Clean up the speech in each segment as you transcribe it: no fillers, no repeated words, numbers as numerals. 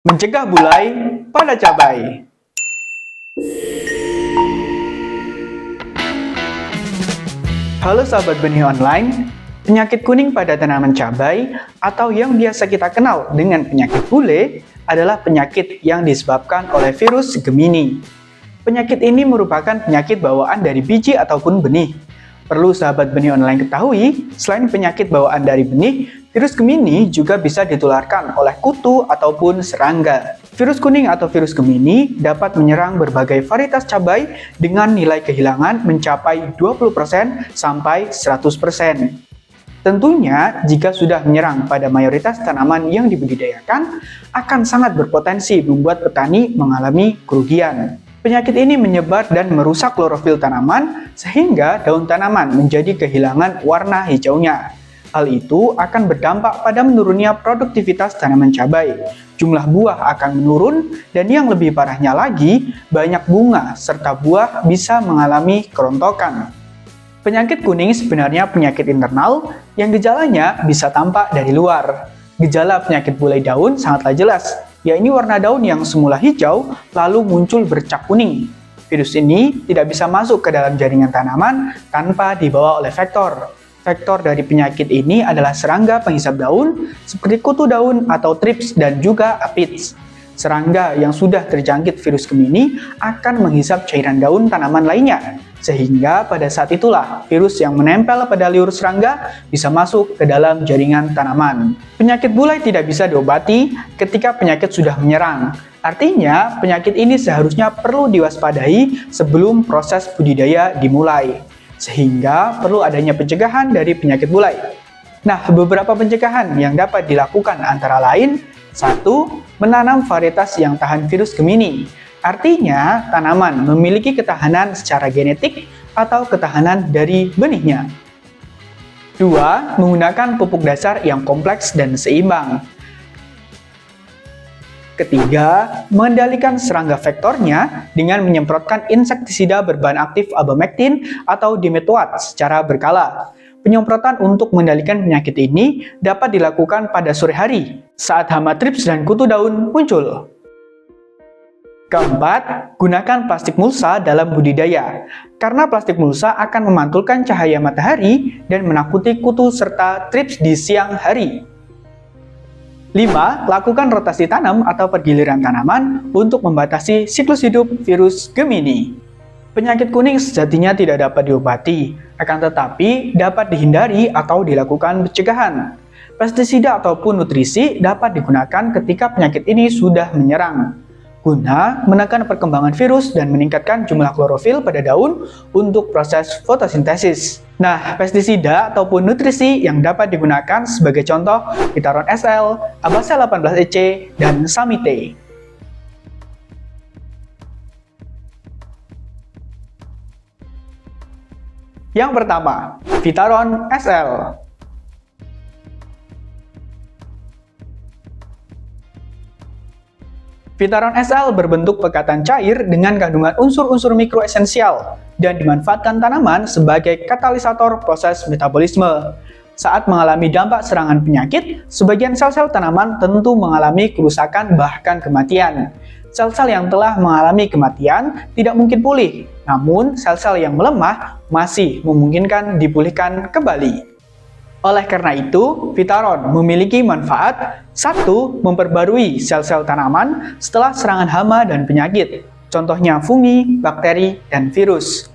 Mencegah bulai pada cabai. Halo sahabat benih online, penyakit kuning pada tanaman cabai atau yang biasa kita kenal dengan penyakit bule adalah penyakit yang disebabkan oleh virus Gemini. Penyakit ini merupakan penyakit bawaan dari biji ataupun benih. Perlu sahabat benih online ketahui, selain penyakit bawaan dari benih, virus Gemini juga bisa ditularkan oleh kutu ataupun serangga. Virus kuning atau virus Gemini dapat menyerang berbagai varietas cabai dengan nilai kehilangan mencapai 20% sampai 100%. Tentunya, jika sudah menyerang pada mayoritas tanaman yang dibudidayakan, akan sangat berpotensi membuat petani mengalami kerugian. Penyakit ini menyebar dan merusak klorofil tanaman sehingga daun tanaman menjadi kehilangan warna hijaunya. Hal itu akan berdampak pada menurunnya produktivitas tanaman cabai. Jumlah buah akan menurun dan yang lebih parahnya lagi, banyak bunga serta buah bisa mengalami kerontokan. Penyakit kuning sebenarnya penyakit internal yang gejalanya bisa tampak dari luar. Gejala penyakit bulai daun sangatlah jelas, yaitu warna daun yang semula hijau lalu muncul bercak kuning. Virus ini tidak bisa masuk ke dalam jaringan tanaman tanpa dibawa oleh vektor. Vektor dari penyakit ini adalah serangga penghisap daun seperti kutu daun atau thrips dan juga aphids. Serangga yang sudah terjangkit virus Gemini akan menghisap cairan daun tanaman lainnya, sehingga pada saat itulah virus yang menempel pada liur serangga bisa masuk ke dalam jaringan tanaman. Penyakit bulai tidak bisa diobati ketika penyakit sudah menyerang. Artinya, penyakit ini seharusnya perlu diwaspadai sebelum proses budidaya dimulai. Sehingga perlu adanya pencegahan dari penyakit bulai. Nah, beberapa pencegahan yang dapat dilakukan antara lain: 1. Menanam varietas yang tahan virus Gemini. Artinya, tanaman memiliki ketahanan secara genetik atau ketahanan dari benihnya. 2. Menggunakan pupuk dasar yang kompleks dan seimbang. Ketiga, mengendalikan serangga vektornya dengan menyemprotkan insektisida berbahan aktif abamectin atau dimetoat secara berkala. Penyemprotan untuk mengendalikan penyakit ini dapat dilakukan pada sore hari saat hama thrips dan kutu daun muncul. Keempat, gunakan plastik mulsa dalam budidaya. Karena plastik mulsa akan memantulkan cahaya matahari dan menakuti kutu serta thrips di siang hari. 5. Lakukan rotasi tanam atau pergiliran tanaman untuk membatasi siklus hidup virus Gemini. Penyakit kuning sejatinya tidak dapat diobati, akan tetapi dapat dihindari atau dilakukan pencegahan. Pestisida ataupun nutrisi dapat digunakan ketika penyakit ini sudah menyerang, guna menekan perkembangan virus dan meningkatkan jumlah klorofil pada daun untuk proses fotosintesis. Nah, pestisida ataupun nutrisi yang dapat digunakan sebagai contoh Vitaron SL, Abacell 18EC, dan Samite. Yang pertama, Vitaron SL. Vitaron SL berbentuk pekatan cair dengan kandungan unsur-unsur mikro esensial dan dimanfaatkan tanaman sebagai katalisator proses metabolisme. Saat mengalami dampak serangan penyakit, sebagian sel-sel tanaman tentu mengalami kerusakan bahkan kematian. Sel-sel yang telah mengalami kematian tidak mungkin pulih, namun sel-sel yang melemah masih memungkinkan dipulihkan kembali. Oleh karena itu, Vitaron memiliki manfaat: 1. Memperbarui sel-sel tanaman setelah serangan hama dan penyakit, contohnya fungi, bakteri, dan virus.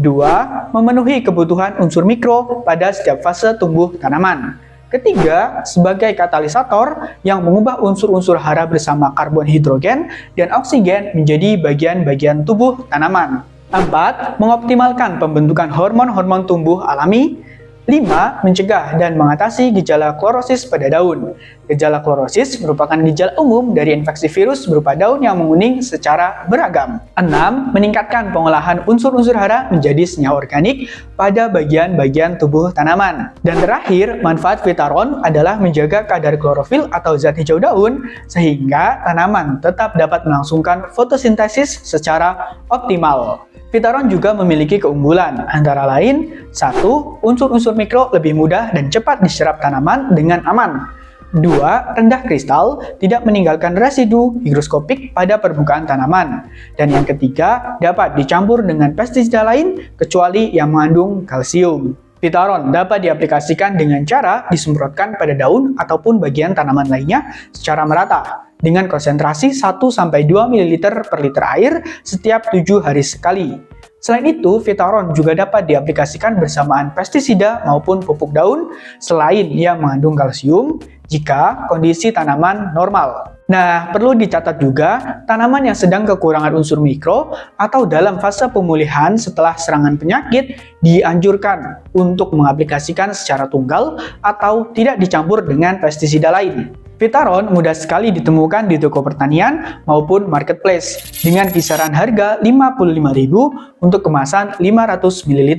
2. Memenuhi kebutuhan unsur mikro pada setiap fase tumbuh tanaman. Ketiga, sebagai katalisator yang mengubah unsur-unsur hara bersama karbon hidrogen dan oksigen menjadi bagian-bagian tubuh tanaman. 4. Mengoptimalkan pembentukan hormon-hormon tumbuh alami. 5. Mencegah dan mengatasi gejala klorosis pada daun. Gejala klorosis merupakan gejala umum dari infeksi virus berupa daun yang menguning secara beragam. 6. Meningkatkan pengolahan unsur-unsur hara menjadi senyawa organik pada bagian-bagian tubuh tanaman. Dan terakhir, manfaat Vitaron adalah menjaga kadar klorofil atau zat hijau daun sehingga tanaman tetap dapat melangsungkan fotosintesis secara optimal. Vitaron juga memiliki keunggulan, antara lain: 1. Unsur-unsur mikro lebih mudah dan cepat diserap tanaman dengan aman. 2. Rendah kristal, tidak meninggalkan residu higroskopik pada permukaan tanaman. Dan yang ketiga, dapat dicampur dengan pestisida lain kecuali yang mengandung kalsium. Vitaron dapat diaplikasikan dengan cara disemprotkan pada daun ataupun bagian tanaman lainnya secara merata dengan konsentrasi 1-2 ml per liter air setiap 7 hari sekali. Selain itu, Vitaron juga dapat diaplikasikan bersamaan pestisida maupun pupuk daun selain yang mengandung kalsium jika kondisi tanaman normal. Nah, perlu dicatat juga, tanaman yang sedang kekurangan unsur mikro atau dalam fase pemulihan setelah serangan penyakit dianjurkan untuk mengaplikasikan secara tunggal atau tidak dicampur dengan pestisida lain. Vitaron mudah sekali ditemukan di toko pertanian maupun marketplace dengan kisaran harga Rp55.000 untuk kemasan 500 ml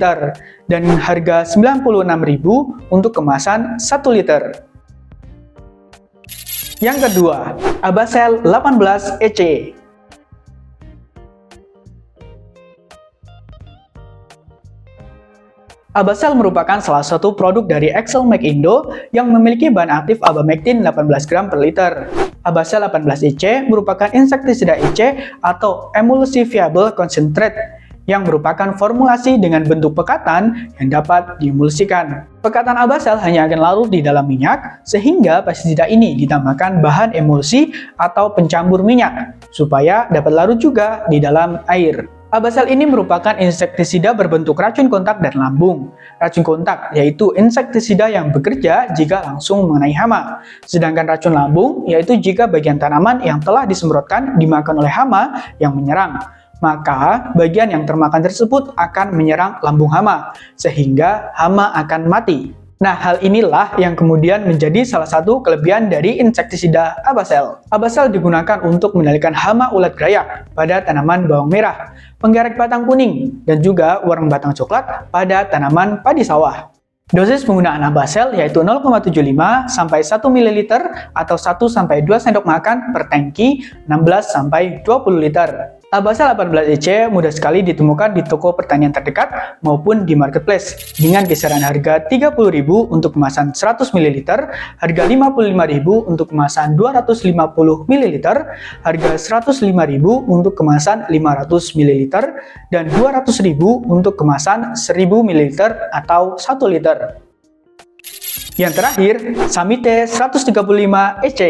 dan harga Rp96.000 untuk kemasan 1 liter. Yang kedua, Abacel 18 EC. Abacel merupakan salah satu produk dari Excelmec Indo yang memiliki bahan aktif abamectin 18 gram per liter. Abacel 18 EC merupakan insektisida EC atau Emulsifiable Concentrate yang merupakan formulasi dengan bentuk pekatan yang dapat diemulsikan. Pekatan Abacel hanya akan larut di dalam minyak, sehingga pestisida ini ditambahkan bahan emulsi atau pencampur minyak, supaya dapat larut juga di dalam air. Abacel ini merupakan insektisida berbentuk racun kontak dan lambung. Racun kontak yaitu insektisida yang bekerja jika langsung mengenai hama. Sedangkan racun lambung yaitu jika bagian tanaman yang telah disemprotkan dimakan oleh hama yang menyerang. Maka bagian yang termakan tersebut akan menyerang lambung hama, sehingga hama akan mati. Nah, hal inilah yang kemudian menjadi salah satu kelebihan dari insektisida Abacel. Abacel digunakan untuk mengendalikan hama ulat gerayak pada tanaman bawang merah, penggerek batang kuning, dan juga warna batang coklat pada tanaman padi sawah. Dosis penggunaan Abacel yaitu 0,75 sampai 1 ml atau 1 sampai 2 sendok makan per tangki 16 sampai 20 liter. Abacel 18 EC mudah sekali ditemukan di toko pertanian terdekat maupun di marketplace dengan kisaran harga Rp30.000 untuk kemasan 100 ml, harga Rp55.000 untuk kemasan 250 ml, harga Rp105.000 untuk kemasan 500 ml, dan Rp200.000 untuk kemasan 1000 ml atau 1 liter. Yang terakhir, Samite 135 EC.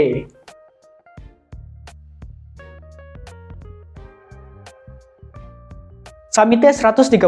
Samite 135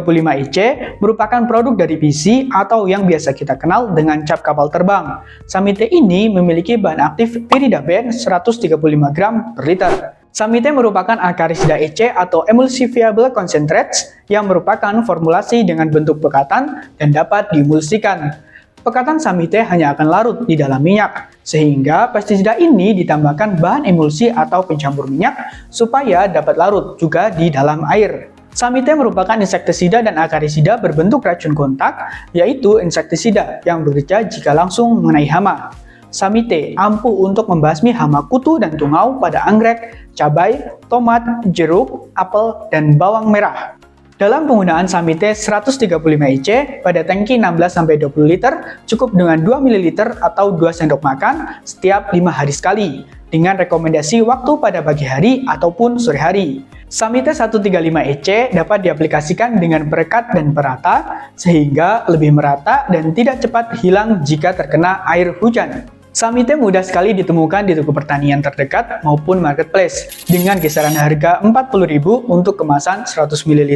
EC merupakan produk dari PC atau yang biasa kita kenal dengan cap kapal terbang. Samite ini memiliki bahan aktif Pyridaben 135 gram per liter. Samite merupakan Acaricida EC atau Emulsifiable Concentrates yang merupakan formulasi dengan bentuk pekatan dan dapat diemulsikan. Pekatan Samite hanya akan larut di dalam minyak, sehingga pestisida ini ditambahkan bahan emulsi atau pencampur minyak supaya dapat larut juga di dalam air. Samite merupakan insektisida dan akarisida berbentuk racun kontak, yaitu insektisida yang bekerja jika langsung mengenai hama. Samite ampuh untuk membasmi hama kutu dan tungau pada anggrek, cabai, tomat, jeruk, apel, dan bawang merah. Dalam penggunaan Samite 135 EC pada tangki 16-20 liter cukup dengan 2 ml atau 2 sendok makan setiap 5 hari sekali, dengan rekomendasi waktu pada pagi hari ataupun sore hari. Samite 135 EC dapat diaplikasikan dengan perekat dan perata sehingga lebih merata dan tidak cepat hilang jika terkena air hujan. Samite mudah sekali ditemukan di toko pertanian terdekat maupun marketplace dengan kisaran harga Rp40.000 untuk kemasan 100 ml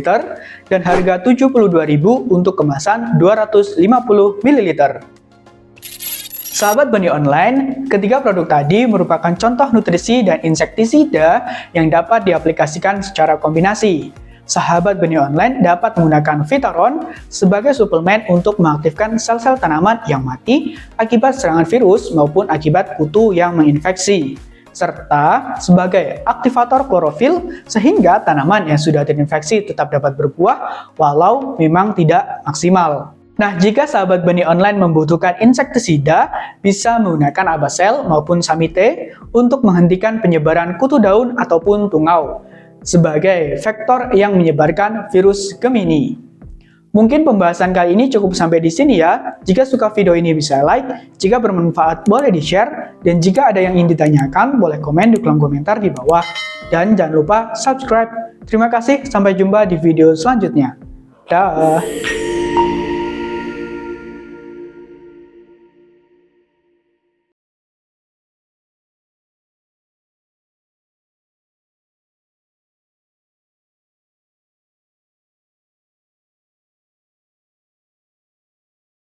dan harga Rp72.000 untuk kemasan 250 ml. Sahabat Bani Online, ketiga produk tadi merupakan contoh nutrisi dan insektisida yang dapat diaplikasikan secara kombinasi. Sahabat Bani Online dapat menggunakan Vitaron sebagai suplemen untuk mengaktifkan sel-sel tanaman yang mati akibat serangan virus maupun akibat kutu yang menginfeksi, serta sebagai aktivator klorofil sehingga tanaman yang sudah terinfeksi tetap dapat berbuah walau memang tidak maksimal. Nah, jika sahabat Bani Online membutuhkan insektisida, bisa menggunakan Abacel maupun Samite untuk menghentikan penyebaran kutu daun ataupun tungau sebagai vektor yang menyebarkan virus Gemini. Mungkin pembahasan kali ini cukup sampai di sini ya. Jika suka video ini bisa like, jika bermanfaat boleh di-share, dan jika ada yang ingin ditanyakan boleh komen di kolom komentar di bawah. Dan jangan lupa subscribe. Terima kasih, sampai jumpa di video selanjutnya. Dah.